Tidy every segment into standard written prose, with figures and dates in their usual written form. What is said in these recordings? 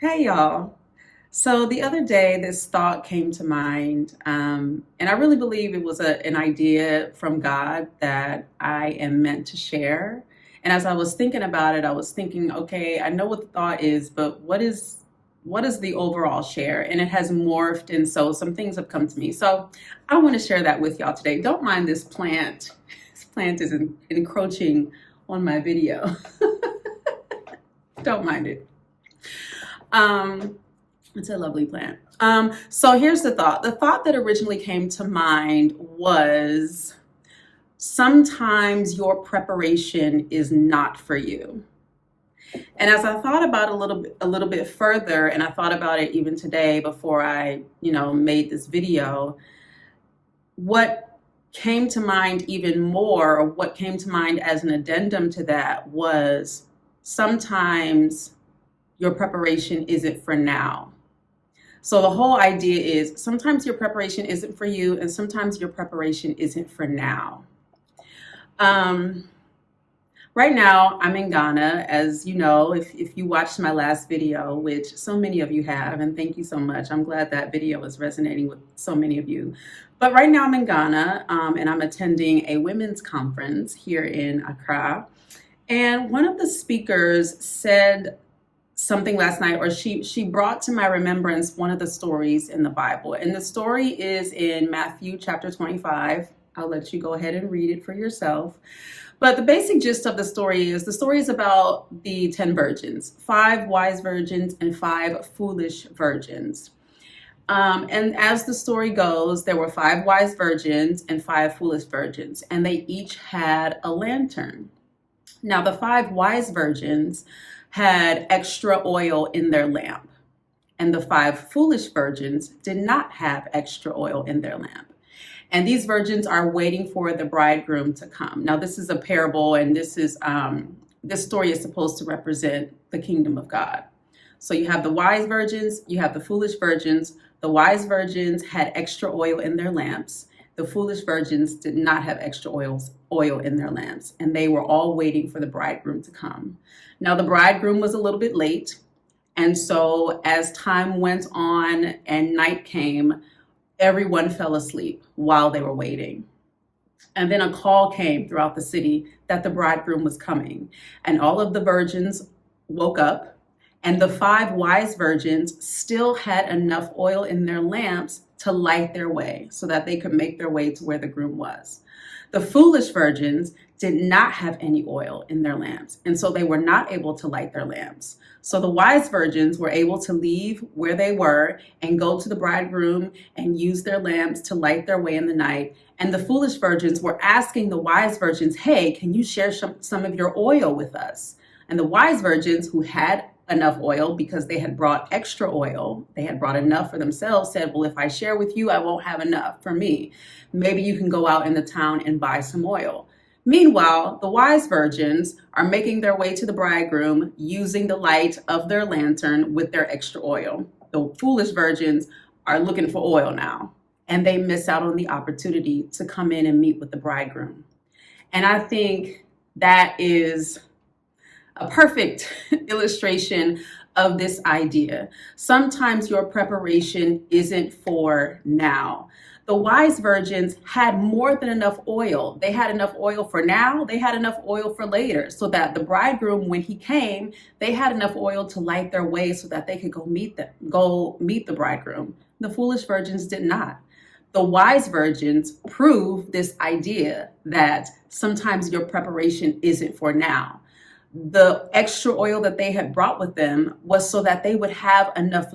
Hey y'all. So the other day, this thought came to mind, and I really believe it was an idea from God that I am meant to share. And as I was thinking about it, I was thinking, okay, I know what the thought is, but what is the overall share? And it has morphed, and so some things have come to me. So I want to share that with y'all today. Don't mind this plant. This plant is encroaching on my video. Don't mind it. Um, It's a lovely plant. So here's the thought. The thought that originally came to mind was sometimes your preparation is not for you. And as I thought about it a little bit further, and I thought about it even today before I made this video, what came to mind even more, or what came to mind as an addendum to that was sometimes your preparation isn't for now. So the whole idea is sometimes your preparation isn't for you, and sometimes your preparation isn't for now. Um, right now, I'm in Ghana, as you know, if you watched my last video, which so many of you have, and thank you so much. I'm glad that video is resonating with so many of you. But right now I'm in Ghana, and I'm attending a women's conference here in Accra. And one of the speakers said something last night, or she brought to my remembrance one of the stories in the Bible. And the story is in Matthew chapter 25. I'll let you go ahead and read it for yourself. But the basic gist of the story is about the 10 virgins, 5 wise virgins and 5 foolish virgins. And as the story goes, there were 5 wise virgins and 5 foolish virgins, and they each had a lantern. Now, the 5 wise virgins had extra oil in their lamp, and the 5 foolish virgins did not have extra oil in their lamp. And these virgins are waiting for the bridegroom to come. Now, this is a parable, and this story is supposed to represent the kingdom of God. So you have the wise virgins, you have the foolish virgins. The wise virgins had extra oil in their lamps. The foolish virgins did not have extra oil in their lamps, and they were all waiting for the bridegroom to come. Now, the bridegroom was a little bit late, and so as time went on and night came, everyone fell asleep while they were waiting. And then a call came throughout the city that the bridegroom was coming, and all of the virgins woke up, and the 5 wise virgins still had enough oil in their lamps to light their way so that they could make their way to where the groom was. The foolish virgins did not have any oil in their lamps, and so they were not able to light their lamps. So the wise virgins were able to leave where they were and go to the bridegroom and use their lamps to light their way in the night. And the foolish virgins were asking the wise virgins, hey, can you share some of your oil with us? And the wise virgins, who had enough oil because they had brought extra oil, they had brought enough for themselves, said, well, if I share with you, I won't have enough for me. Maybe you can go out in the town and buy some oil. Meanwhile, the wise virgins are making their way to the bridegroom using the light of their lantern with their extra oil. The foolish virgins are looking for oil now, and they miss out on the opportunity to come in and meet with the bridegroom. And I think that is a perfect illustration of this idea. Sometimes your preparation isn't for now. The wise virgins had more than enough oil. They had enough oil for now. They had enough oil for later, so that the bridegroom, when he came, they had enough oil to light their way so that they could go meet the bridegroom. The foolish virgins did not. The wise virgins prove this idea that sometimes your preparation isn't for now. The extra oil that they had brought with them was so that they would have enough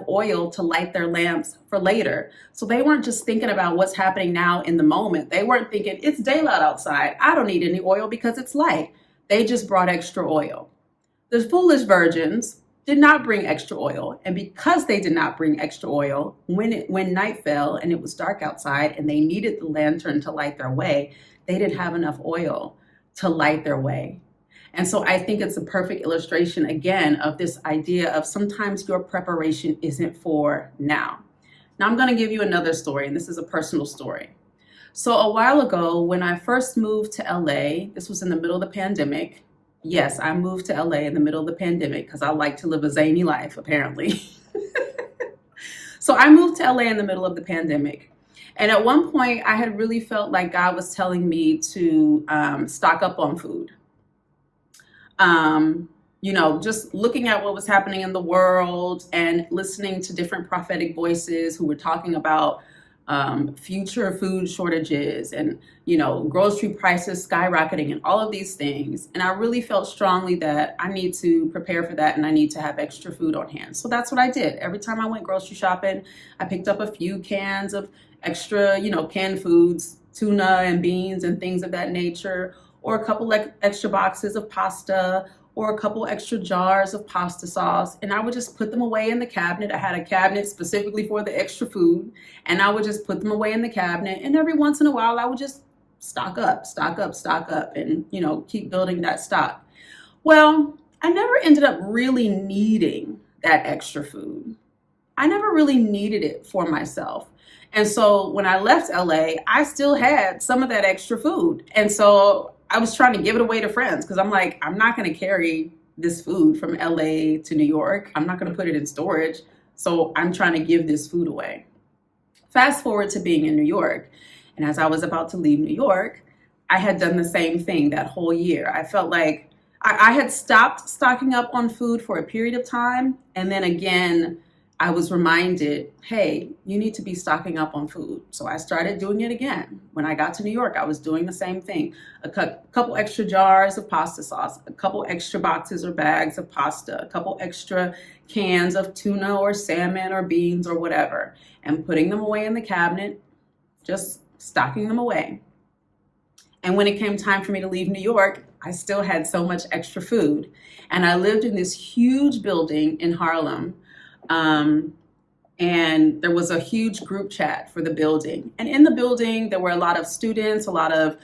oil to light their lamps for later. So they weren't just thinking about what's happening now in the moment. They weren't thinking, it's daylight outside, I don't need any oil because it's light. They just brought extra oil. The foolish virgins did not bring extra oil. And because they did not bring extra oil, when night fell and it was dark outside and they needed the lantern to light their way, they didn't have enough oil to light their way. And so I think it's a perfect illustration, again, of this idea of sometimes your preparation isn't for now. Now I'm going to give you another story, and this is a personal story. So a while ago, when I first moved to LA, this was in the middle of the pandemic, Yes, I moved to LA in the middle of the pandemic because I like to live a zany life, apparently. So I moved to LA in the middle of the pandemic. And at one point, I had really felt like God was telling me to stock up on food. Um, just looking at what was happening in the world and listening to different prophetic voices who were talking about future food shortages and, grocery prices skyrocketing and all of these things. And I really felt strongly that I need to prepare for that and I need to have extra food on hand. So that's what I did. Every time I went grocery shopping, I picked up a few cans of extra, canned foods, tuna and beans and things of that nature, or a couple like extra boxes of pasta or a couple extra jars of pasta sauce. And I would just put them away in the cabinet. I had a cabinet specifically for the extra food, and I would just put them away in the cabinet. And every once in a while, I would just stock up, stock up, stock up, and, keep building that stock. Well, I never ended up really needing that extra food. I never really needed it for myself. And so when I left LA, I still had some of that extra food. And so I was trying to give it away to friends because I'm like, I'm not going to carry this food from LA to New York. I'm not going to put it in storage. So I'm trying to give this food away. Fast forward to being in New York. And as I was about to leave New York, I had done the same thing that whole year. I felt like I had stopped stocking up on food for a period of time. And then again, I was reminded, hey, you need to be stocking up on food. So I started doing it again. When I got to New York, I was doing the same thing. A couple extra jars of pasta sauce, a couple extra boxes or bags of pasta, a couple extra cans of tuna or salmon or beans or whatever, and putting them away in the cabinet, just stocking them away. And when it came time for me to leave New York, I still had so much extra food. And I lived in this huge building in Harlem. And there was a huge group chat for the building. And in the building, there were a lot of students, a lot of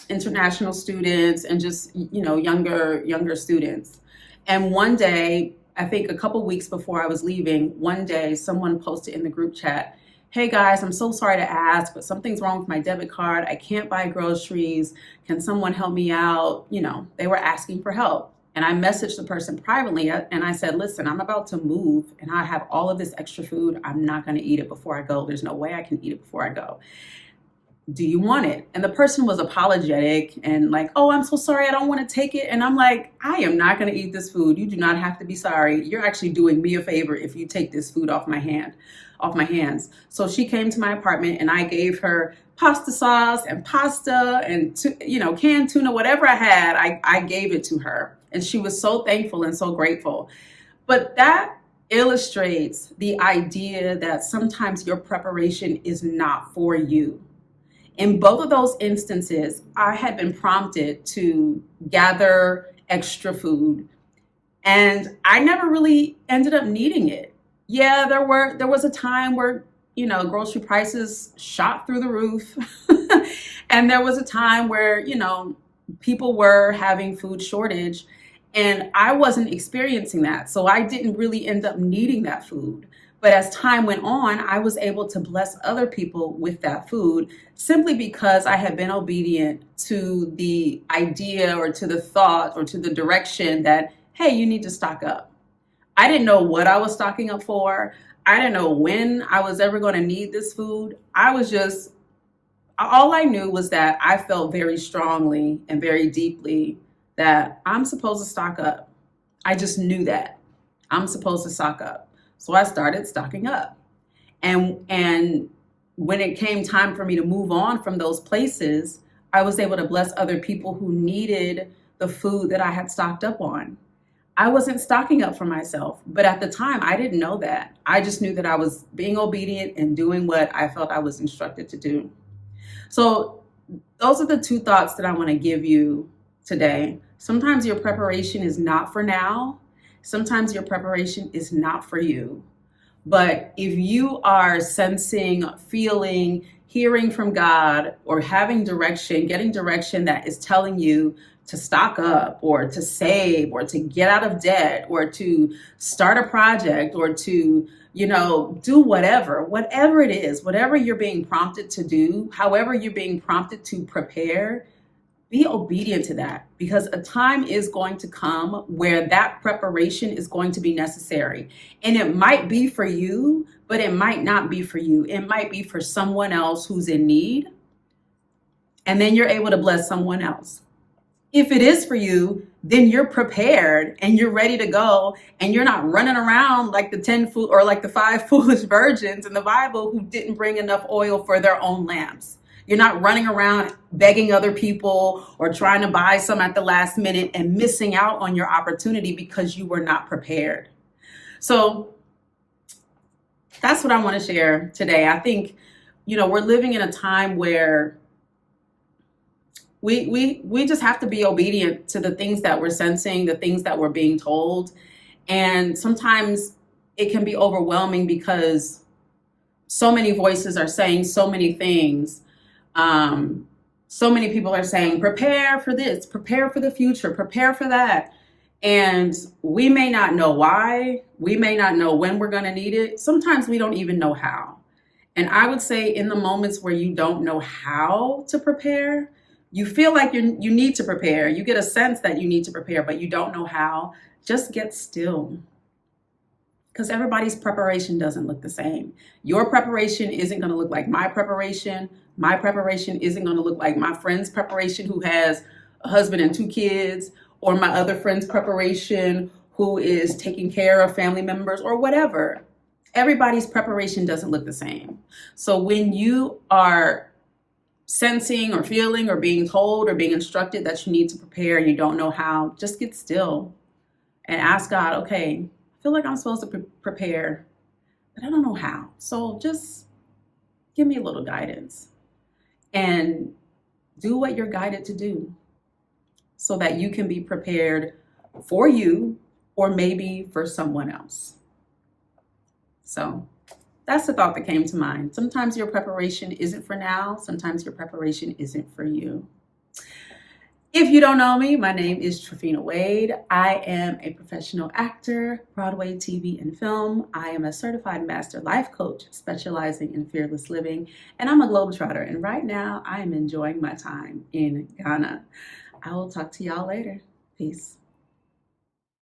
international students, and just, younger students. And one day, I think a couple weeks before I was leaving, one day someone posted in the group chat, hey guys, I'm so sorry to ask, but something's wrong with my debit card. I can't buy groceries. Can someone help me out? They were asking for help. And I messaged the person privately and I said, listen, I'm about to move and I have all of this extra food. I'm not going to eat it before I go. There's no way I can eat it before I go. Do you want it? And the person was apologetic and like, oh, I'm so sorry. I don't want to take it. And I'm like, I am not going to eat this food. You do not have to be sorry. You're actually doing me a favor if you take this food off my hands. So she came to my apartment and I gave her pasta sauce and pasta and, canned tuna, whatever I had, I gave it to her. And she was so thankful and so grateful. But that illustrates the idea that sometimes your preparation is not for you. In both of those instances, I had been prompted to gather extra food, and I never really ended up needing it. Yeah, there was a time where, grocery prices shot through the roof. And there was a time where, people were having food shortage, and I wasn't experiencing that. So I didn't really end up needing that food. But as time went on, I was able to bless other people with that food simply because I had been obedient to the idea or to the thought or to the direction that, hey, you need to stock up. I didn't know what I was stocking up for. I didn't know when I was ever going to need this food. All I knew was that I felt very strongly and very deeply that I'm supposed to stock up. I just knew that I'm supposed to stock up. So I started stocking up. And when it came time for me to move on from those places, I was able to bless other people who needed the food that I had stocked up on. I wasn't stocking up for myself, but at the time I didn't know that. I just knew that I was being obedient and doing what I felt I was instructed to do. So those are the two thoughts that I want to give you today. Sometimes your preparation is not for now. Sometimes your preparation is not for you. But if you are sensing, feeling, hearing from God, or having direction, getting direction that is telling you to stock up or to save or to get out of debt or to start a project or to, do whatever it is, whatever you're being prompted to do, however you're being prompted to prepare, be obedient to that, because a time is going to come where that preparation is going to be necessary. And it might be for you, but it might not be for you. It might be for someone else who's in need. And then you're able to bless someone else. If it is for you, then you're prepared and you're ready to go, and you're not running around like the 5 foolish virgins in the Bible who didn't bring enough oil for their own lamps. You're not running around begging other people or trying to buy some at the last minute and missing out on your opportunity because you were not prepared. So that's what I want to share today. I think, we're living in a time where we just have to be obedient to the things that we're sensing, the things that we're being told. And sometimes it can be overwhelming because so many voices are saying so many things. So many people are saying, prepare for this, prepare for the future, prepare for that. And we may not know why. We may not know when we're going to need it. Sometimes we don't even know how. And I would say in the moments where you don't know how to prepare, you feel like you need to prepare. You get a sense that you need to prepare, but you don't know how. Just get still. Because everybody's preparation doesn't look the same. Your preparation isn't going to look like my preparation. My preparation isn't going to look like my friend's preparation who has a husband and 2 kids, or my other friend's preparation who is taking care of family members or whatever. Everybody's preparation doesn't look the same. So when you are sensing or feeling or being told or being instructed that you need to prepare and you don't know how, just get still and ask God, okay, I feel like I'm supposed to prepare, but I don't know how. So just give me a little guidance and do what you're guided to do so that you can be prepared for you or maybe for someone else. So that's the thought that came to mind. Sometimes your preparation isn't for now. Sometimes your preparation isn't for you. If you don't know me, my name is Tryphena Wade. I am a professional actor, Broadway, TV, and film. I am a certified master life coach specializing in fearless living, and I'm a globetrotter. And right now I am enjoying my time in Ghana. I will talk to y'all later. Peace.